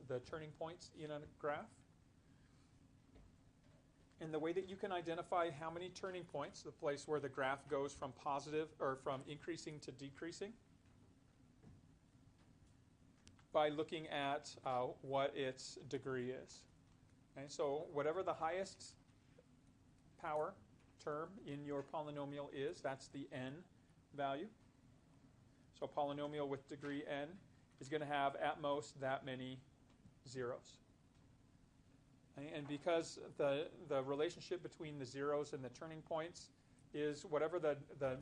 the turning points in a graph. And the way that you can identify how many turning points, the place where the graph goes from positive or from increasing to decreasing, by looking at what its degree is. Okay, so whatever the highest power term in your polynomial is, that's the n value. So a polynomial with degree n is going to have at most that many zeros. Okay, and because the relationship between the zeros and the turning points is whatever the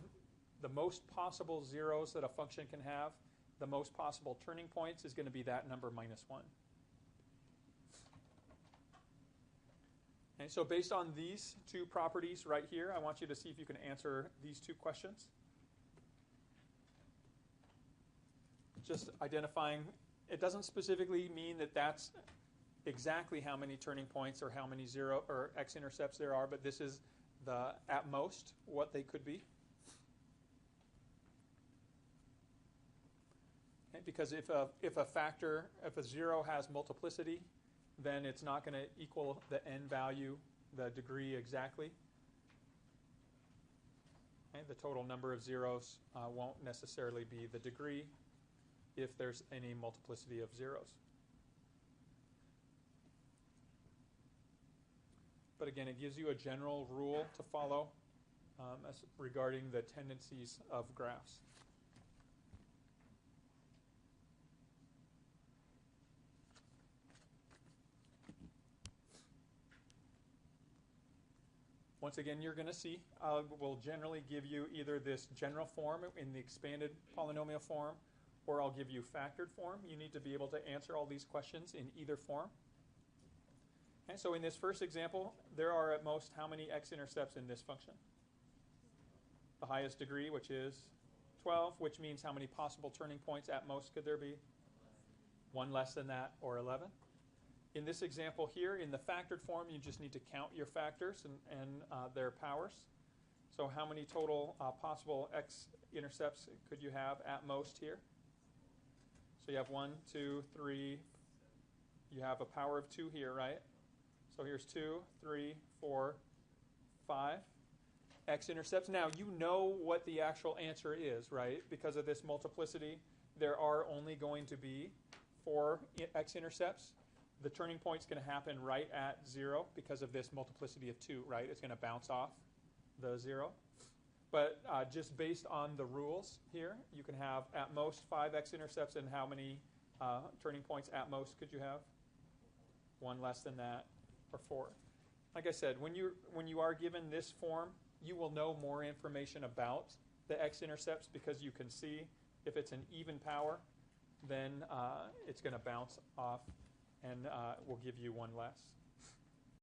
most possible zeros that a function can have, the most possible turning points is going to be that number minus 1. Okay, so based on these two properties right here, I want you to see if you can answer these two questions. Just identifying, it doesn't specifically mean that that's exactly how many turning points or how many zero or x-intercepts there are, but this is the at most what they could be. Okay, because if a zero has multiplicity, then it's not going to equal the n value, the degree exactly. Okay, the total number of zeros won't necessarily be the degree if there's any multiplicity of zeros. But again, it gives you a general rule to follow regarding the tendencies of graphs. Once again, you're going to see, we'll generally give you either this general form in the expanded polynomial form, or I'll give you factored form. You need to be able to answer all these questions in either form. Okay, so in this first example, there are at most how many x-intercepts in this function? The highest degree, which is 12, which means how many possible turning points at most could there be? One less than that, or 11. In this example here, in the factored form, you just need to count your factors and their powers. So how many total possible x-intercepts could you have at most here? So you have 1, 2, 3. You have a power of 2 here, right? So here's 2, 3, 4, 5 x-intercepts. Now you know what the actual answer is, right? Because of this multiplicity, there are only going to be 4 x-intercepts. The turning point is going to happen right at 0 because of this multiplicity of 2, right? It's going to bounce off the 0. But just based on the rules here, you can have at most 5 x-intercepts, and how many turning points at most could you have? 1 less than that, or 4. Like I said, when you are given this form, you will know more information about the x-intercepts because you can see if it's an even power, then it's going to bounce off and will give you 1 less.